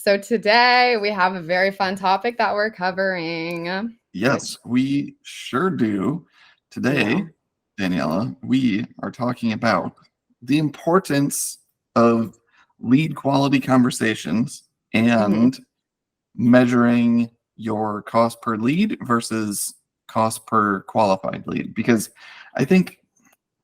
So today we have a very fun topic that we're covering. Yes, we sure do. Today, Daniella, we are talking about the importance of lead quality conversations Mhm. and measuring your cost per lead versus cost per qualified lead. Because I think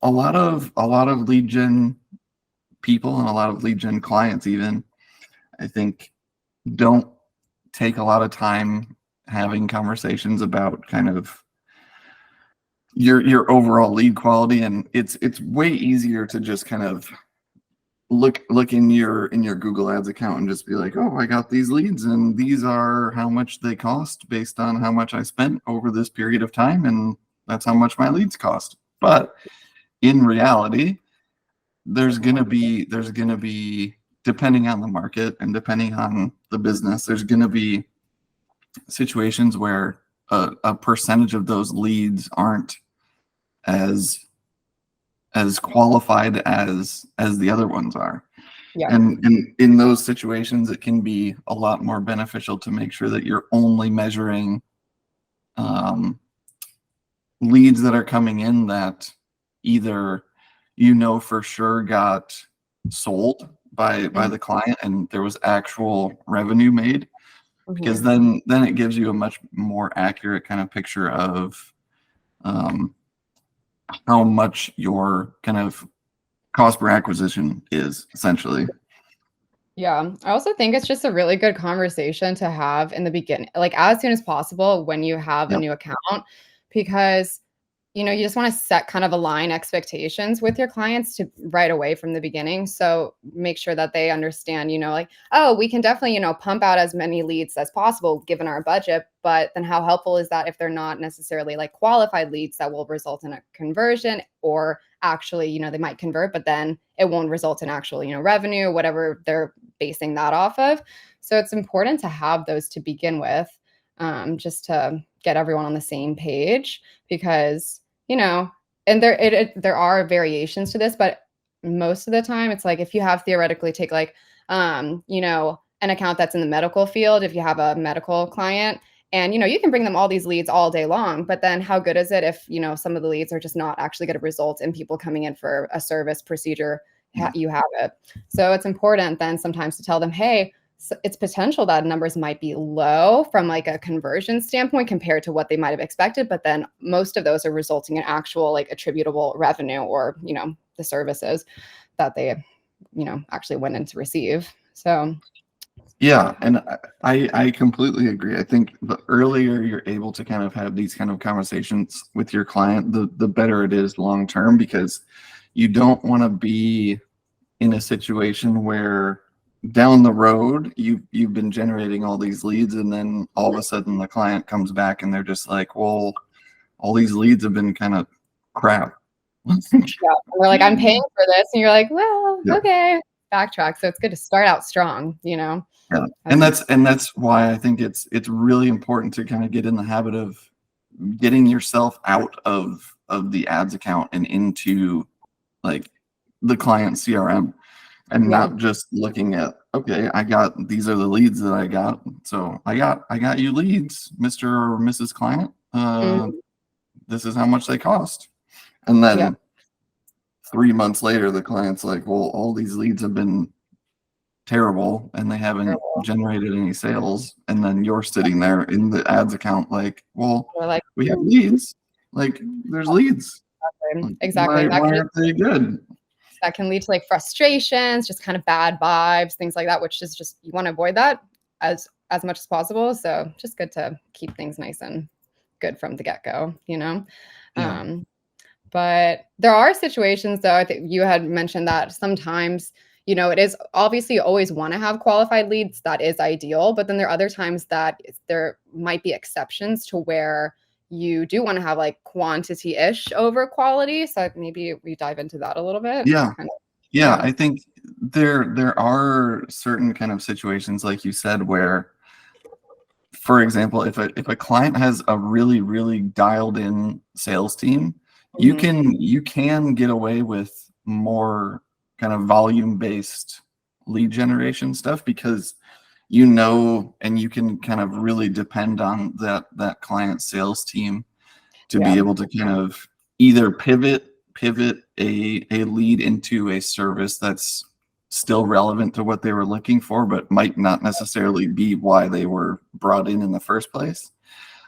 a lot of lead gen people and a lot of lead gen clients even, I think, don't take a lot of time having conversations about kind of your overall lead quality, and it's way easier to just kind of look in your Google Ads account and just be like, oh, I got these leads and these are how much they cost based on how much I spent over this period of time, and that's how much my leads cost. But in reality, there's gonna be depending on the market and depending on the business, there's gonna be situations where a percentage of those leads aren't as qualified as the other ones are. Yeah. And in those situations, it can be a lot more beneficial to make sure that you're only measuring um, leads that are coming in that either for sure got sold by Mhm. the client and there was actual revenue made, because Mhm. then it gives you a much more accurate kind of picture of um, how much your kind of cost per acquisition is essentially. Yeah. I also think it's just a really good conversation to have in the beginning, like as soon as possible when you have a Yep. new account, because you just want to set kind of align expectations with your clients to right away from the beginning. So make sure that they understand, like, oh, we can definitely, pump out as many leads as possible given our budget. But then how helpful is that if they're not necessarily like qualified leads that will result in a conversion, or actually, they might convert, but then it won't result in actual, revenue, whatever they're basing that off of. So it's important to have those to begin with, just to get everyone on the same page, because and there are variations to this, but most of the time it's like if you have theoretically take like an account that's in the medical field, if you have a medical client, and you can bring them all these leads all day long, but then how good is it if some of the leads are just not actually going to result in people coming in for a service procedure? You have it. So it's important then sometimes to tell them, hey, it's potential that numbers might be low from like a conversion standpoint compared to what they might have expected, but then most of those are resulting in actual like attributable revenue, or the services that they actually went in to receive. So Yeah, and I completely agree. I think the earlier you're able to kind of have these kind of conversations with your client, the better it is long term, because you don't want to be in a situation where down the road you've been generating all these leads and then all of a sudden the client comes back and they're just like, well, all these leads have been kind of crap. yeah, we're like, I'm paying for this, and you're like, well, Yeah. okay, backtrack. So it's good to start out strong, Yeah. as And you. that's why I think it's really important to kind of get in the habit of getting yourself out of the ads account and into like the client CRM, and Yeah. not just looking at, okay, these are the leads that I got. So I got you leads, Mr. or Mrs. Client. Mhm. This is how much they cost. And Yeah. then 3 months later, the client's like, well, all these leads have been terrible and they haven't generated any sales. And then you're sitting there in the ads account like, well, We're like, we have leads. Like, there's leads. Like, exactly. why That can aren't they good? lead to like frustrations, just kind of bad vibes, things like that, which is just, you want to avoid that as much as possible. So just good to keep things nice and good from the get-go. Yeah. Um, but there are situations, though, I think you had mentioned that sometimes, it is obviously you always want to have qualified leads. That is ideal. But then there are other times that there might be exceptions to where you do want to have like quantity-ish over quality. So maybe we dive into that a little bit. Yeah. Kind of, Yeah. yeah. I think there are certain kind of situations, like you said, where, for example, if a client has a really, really dialed in sales team, you Mhm. can get away with more kind of volume based lead generation stuff, because and you can kind of really depend on that client sales team to be Yeah. able to kind of either pivot a lead into a service that's still relevant to what they were looking for, but might not necessarily be why they were brought in the first place.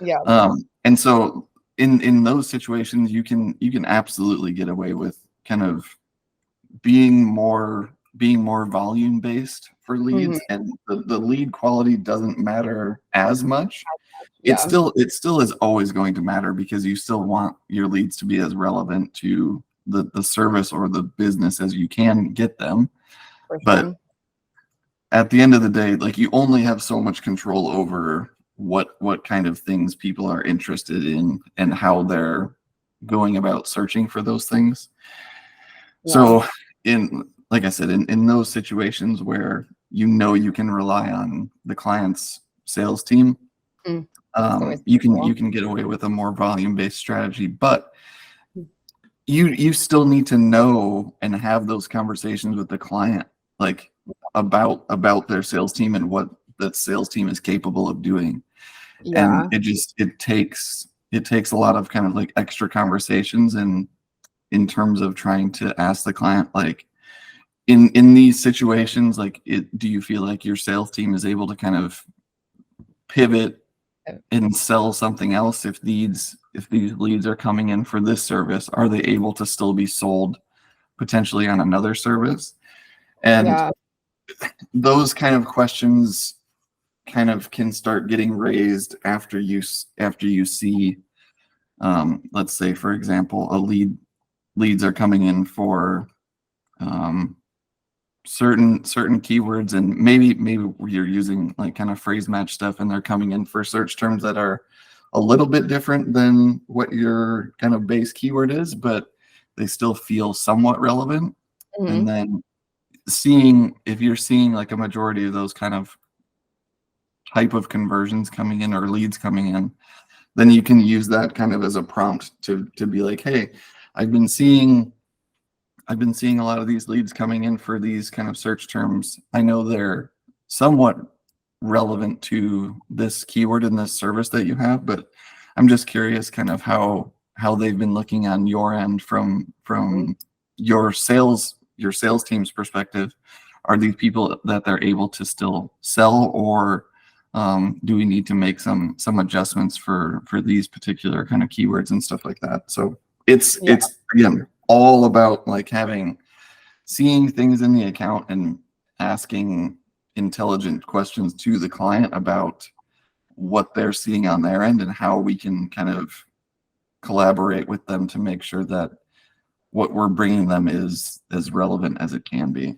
Yeah. And so in those situations, you can absolutely get away with kind of being more volume based for Mhm. leads, and the lead quality doesn't matter as much. Yeah, It still is always going to matter because you still want your leads to be as relevant to the service or the business as you can get them. for But sure. at the end of the day, like, you only have so much control over what kind of things people are interested in and how they're going about searching for those things. Yeah. So in like I said, in those situations where you can rely on the client's sales team, Mm. It's always you helpful. can get away with a more volume-based strategy, but you still need to know and have those conversations with the client, like, about their sales team and what that sales team is capable of doing. And Yeah. it takes a lot of kind of like extra conversations, and in terms of trying to ask the client, like, in these situations, like, do you feel like your sales team is able to kind of pivot and sell something else? If these leads are coming in for this service, are they able to still be sold potentially on another service? And Yeah. those kind of questions kind of can start getting raised after you see, let's say, for example, leads are coming in for um, certain keywords, and maybe you're using like kind of phrase match stuff, and they're coming in for search terms that are a little bit different than what your kind of base keyword is, but they still feel somewhat relevant. And Mhm. then seeing if you're seeing like a majority of those kind of type of conversions coming in or leads coming in, then you can use that kind of as a prompt to be like, hey, I've been seeing a lot of these leads coming in for these kind of search terms. I know they're somewhat relevant to this keyword in this service that you have, but I'm just curious kind of how they've been looking on your end Mhm. from your sales team's perspective. Are these people that they're able to still sell, or do we need to make some adjustments for these particular kind of keywords and stuff like that? So Yeah. it's again all about like seeing things in the account and asking intelligent questions to the client about what they're seeing on their end and how we can kind of collaborate with them to make sure that what we're bringing them is as relevant as it can be.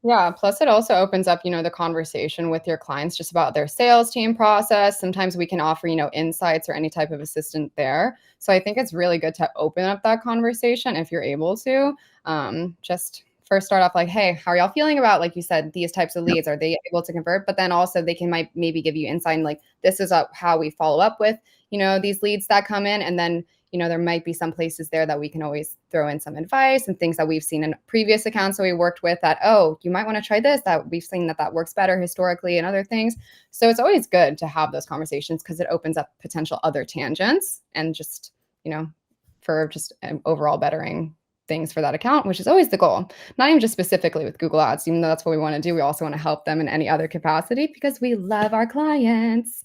Yeah, plus it also opens up, the conversation with your clients just about their sales team process. Sometimes we can offer, insights or any type of assistant there. So I think it's really good to open up that conversation if you're able to. Just first start off like, hey, how are y'all feeling about, like you said, these types of Yep. leads? Are they able to convert? But then also they can might maybe give you insight and like this is how we follow up with, these leads that come in. And then there might be some places there that we can always throw in some advice and things that we've seen in previous accounts that we worked with that, oh, you might want to try this, that we've seen that works better historically and other things. So it's always good to have those conversations because it opens up potential other tangents and just, for just overall bettering things for that account, which is always the goal. Not even just specifically with Google Ads, even though that's what we want to do. We also want to help them in any other capacity because we love our clients.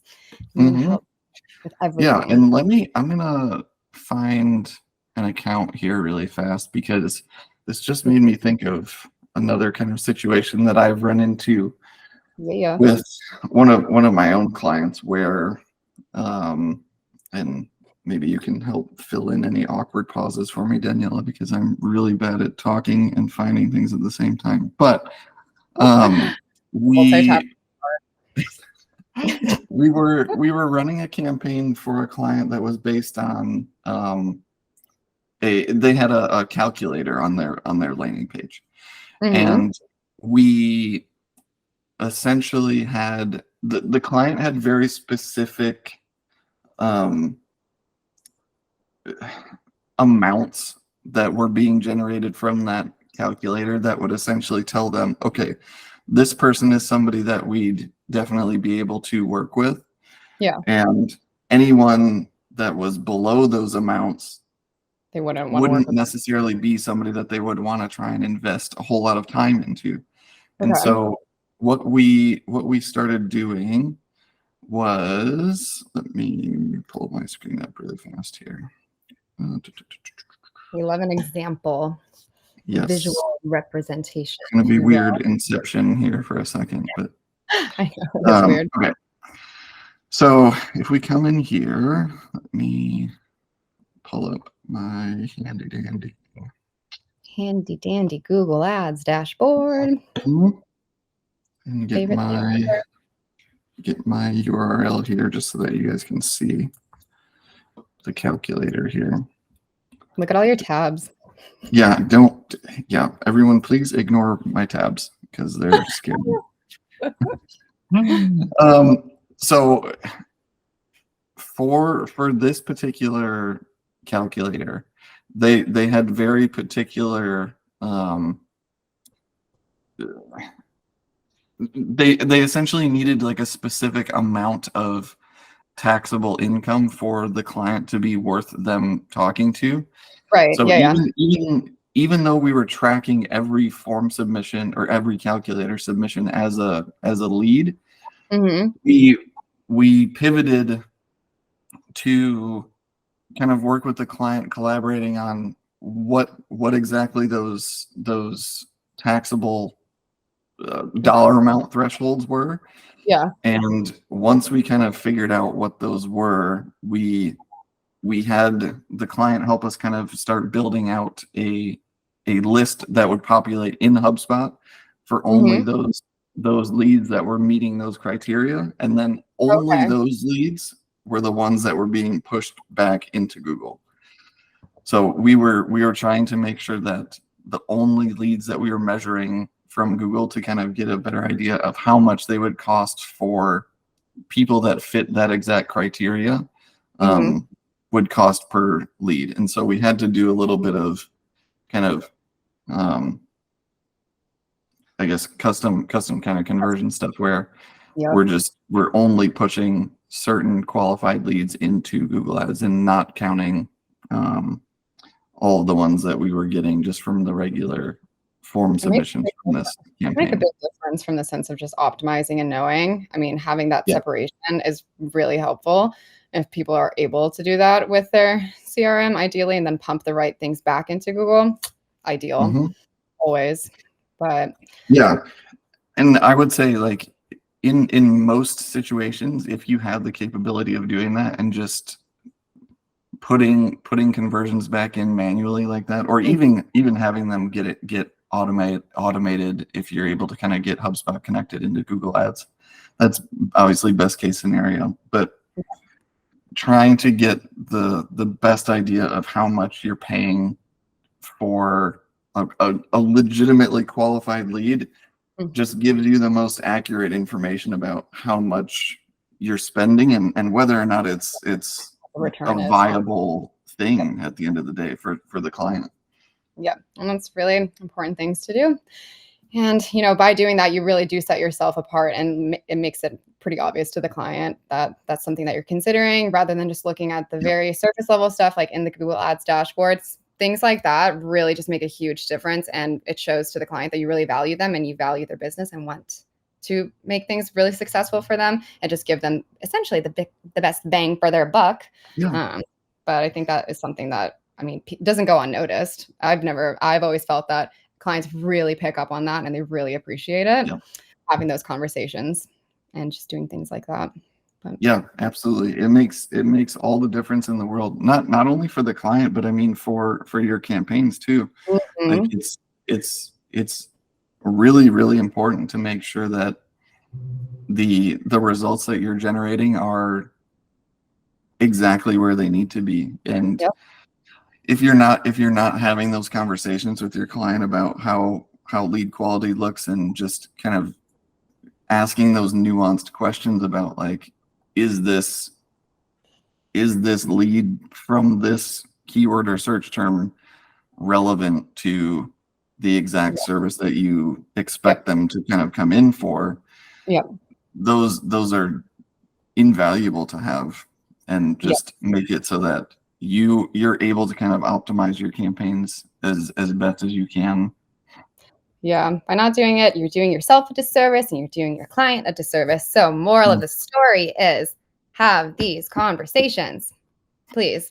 We want to Hmm. help with Yeah, everything. and I'm gonna find an account here really fast because this just made me think of another kind of situation that I've run into Yeah. with one of my own clients where, um, and maybe you can help fill in any awkward pauses for me, Daniela, because I'm really bad at talking and finding things at the same time. But Multitask. we we were running a campaign for a client that was based on, they had a calculator on their landing page, Mhm. and we essentially had the client had very specific um, amounts that were being generated from that calculator that would essentially tell them, okay, this person is somebody that definitely be able to work with. Yeah. And anyone that was below those amounts They wouldn't want to work wouldn't with necessarily be somebody that they would want to try and invest a whole lot of time into. them. And Okay. so what we started doing was, let me pull my screen up really fast here. We love an example. Yes. Visual representation. It's going to be Here we go. weird inception here for a second, but I know, it's weird. okay. So if we come in here, let me pull up my Handy dandy Google Ads dashboard. and Favorite thing ever. get my URL here just so that you guys can see the calculator here. Look at all your tabs. Yeah, everyone please ignore my tabs because they're scary. So for this particular calculator, they had very particular they essentially needed like a specific amount of taxable income for the client to be worth them talking to. Right. So Yeah. even though we were tracking every form submission or every calculator submission as a lead, we pivoted to kind of work with the client, collaborating on what exactly those taxable dollar amount thresholds were. Yeah. And once we kind of figured out what those were, we had the client help us kind of start building out a list that would populate in HubSpot for only those leads that were meeting those criteria, and then only those leads were the ones that were being pushed back into Google. So we were trying to make sure that the only leads that we were measuring from Google to kind of get a better idea of how much they would cost for people that fit that exact criteria would cost per lead. And so we had to do a little bit of kind of I guess custom kind of conversion stuff where we're only pushing certain qualified leads into Google Ads and not counting all of the ones that we were getting just from the regular form submissions from this campaign. Make a big difference from the sense of just optimizing and knowing. I mean, having that separation is really helpful. If people are able to do that with their CRM, ideally, and then pump the right things back into Google, ideal, always. But yeah, and I would say like in most situations, if you have the capability of doing that and just putting conversions back in manually like that, or even having them get automated if you're able to kind of get HubSpot connected into Google Ads, that's obviously best case scenario. But trying to get the best idea of how much you're paying for a legitimately qualified lead just gives you the most accurate information about how much you're spending and whether or not it's a viable thing at the end of the day for the client. Yeah, and that's really important things to do. And, you know, by doing that, you really do set yourself apart, and it makes it pretty obvious to the client that that's something that you're considering, rather than just looking at the very surface level stuff like in the Google Ads dashboards. Things like that really just make a huge difference, and it shows to the client that you really value them and you value their business and want to make things really successful for them and just give them essentially the best bang for their buck. But I think that is something that, I mean, doesn't go unnoticed. I've always felt that clients really pick up on that and they really appreciate it, having those conversations and just doing things like that. But yeah, absolutely. It makes all the difference in the world, not only for the client, but I mean for your campaigns too. Like it's really, really important to make sure that the results that you're generating are exactly where they need to be. And if you're not having those conversations with your client about how lead quality looks and just kind of asking those nuanced questions about like, is this lead from this keyword or search term relevant to the exact service that you expect them to kind of come in for? those are invaluable to have, and just make it so that you're able to kind of optimize your campaigns as best as you can. Yeah, by not doing it, you're doing yourself a disservice and you're doing your client a disservice. So moral of the story is have these conversations, please.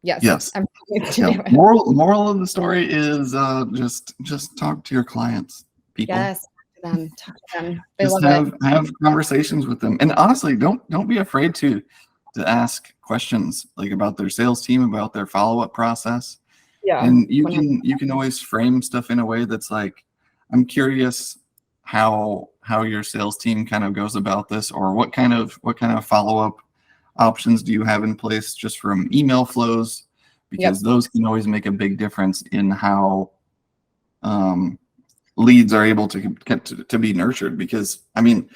Yes. Yes. I'm going to Yeah. do it. Moral of the story is just talk to your clients, people. Yes, talk to them. Talk to them. They Just love it. have conversations with them. And honestly, don't be afraid to ask questions like about their sales team, about their follow-up process. Yeah. And you 100%. can always frame stuff in a way that's like, I'm curious how your sales team kind of goes about this, or what kind of follow-up options do you have in place just from email flows, because those can always make a big difference in how leads are able to get to be nurtured. Because I mean,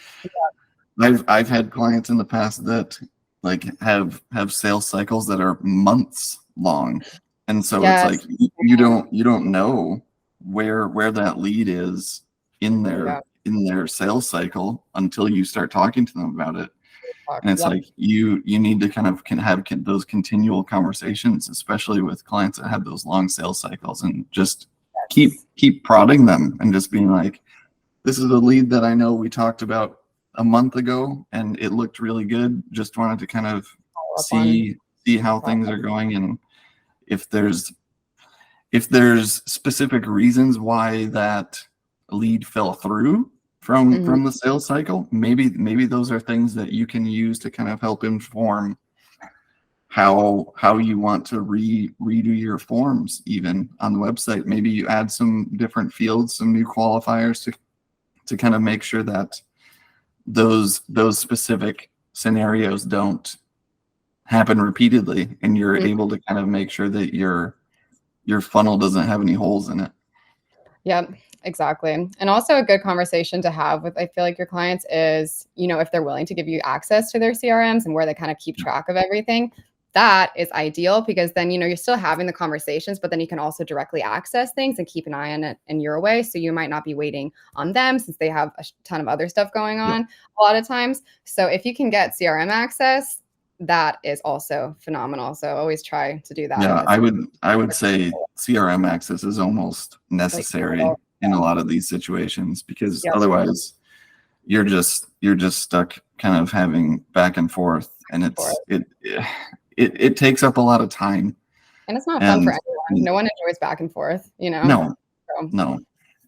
I've had clients in the past that like have sales cycles that are months long, and so it's like you don't know where that lead is in their sales cycle until you start talking to them about it. And it's like you need to kind of have those continual conversations, especially with clients that have those long sales cycles, and just keep prodding them and just being like, this is a lead that I know we talked about a month ago and it looked really good. Just wanted to kind of see how things are going, and if there's specific reasons why that lead fell through from the sales cycle, maybe those are things that you can use to kind of help inform how you want to redo your forms even on the website. Maybe you add some different fields, some new qualifiers to kind of make sure that those specific scenarios don't happen repeatedly, and you're able to kind of make sure that your funnel doesn't have any holes in it. Yep, exactly. And also a good conversation to have with, I feel like, your clients is, if they're willing to give you access to their CRMs and where they kind of keep track of everything, that is ideal, because then, you're still having the conversations, but then you can also directly access things and keep an eye on it in your way. So you might not be waiting on them, since they have a ton of other stuff going on a lot of times. So if you can get CRM access, that is also phenomenal. So always try to do that. Yeah, I would say CRM access is almost necessary in a lot of these situations, because otherwise you're just stuck kind of having back and forth, and it takes up a lot of time. And it's not fun for anyone. No one enjoys back and forth, No.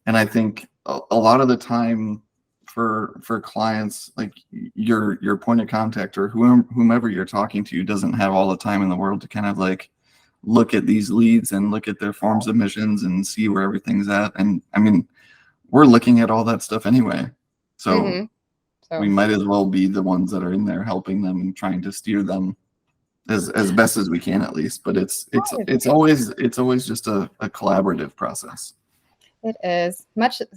And I think a lot of the time for clients, like your point of contact or whomever you're talking to doesn't have all the time in the world to kind of like look at these leads and look at their form submissions and see where everything's at. And I mean, we're looking at all that stuff anyway. So we might as well be the ones that are in there helping them and trying to steer them as best as we can, at least. But it's always just a collaborative process. It is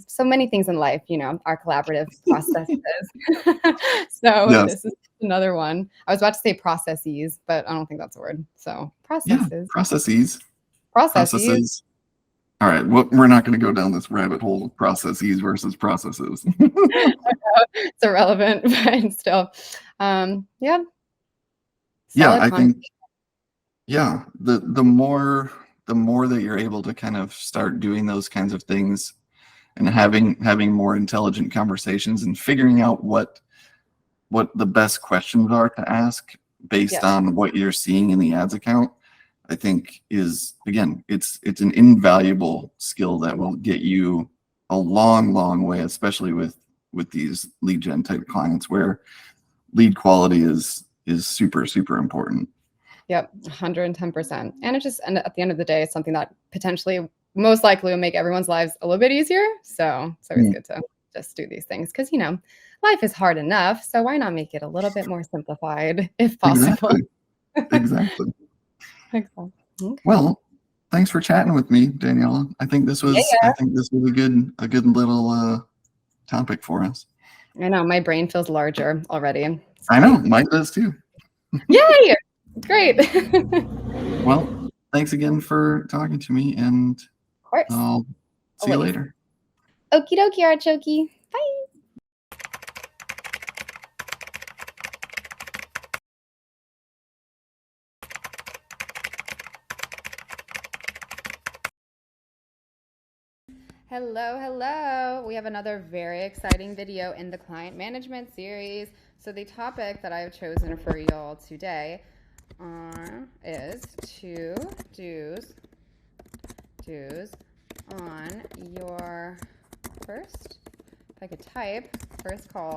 so many things in life, are collaborative processes. So this is another one. I was about to say processes, but I don't think that's a word. So processes. Yeah, processes. All right. Well, we're not going to go down this rabbit hole of processes versus processes. It's irrelevant, but still. Yeah, I think, the more that you're able to kind of start doing those kinds of things and having more intelligent conversations and figuring out what the best questions are to ask based on what you're seeing in the ads account, I think is, again, it's an invaluable skill that will get you a long way, especially with these lead gen type clients where lead quality is super, super important. Yep, 110%. And at the end of the day, it's something that potentially most likely will make everyone's lives a little bit easier. So it's always good to just do these things, because, life is hard enough. So why not make it a little bit more simplified if possible? Exactly. Okay. Well, thanks for chatting with me, Daniella. I think this was a good little topic for us. I know, my brain feels larger already. I know, mine does too. Yay! Great. Well, thanks again for talking to me, and of course, I'll see you later. Okie dokie, artichoke. Bye. Hello, hello. We have another very exciting video in the client management series. So the topic that I've chosen for y'all today is do's on your first, if I could type, first call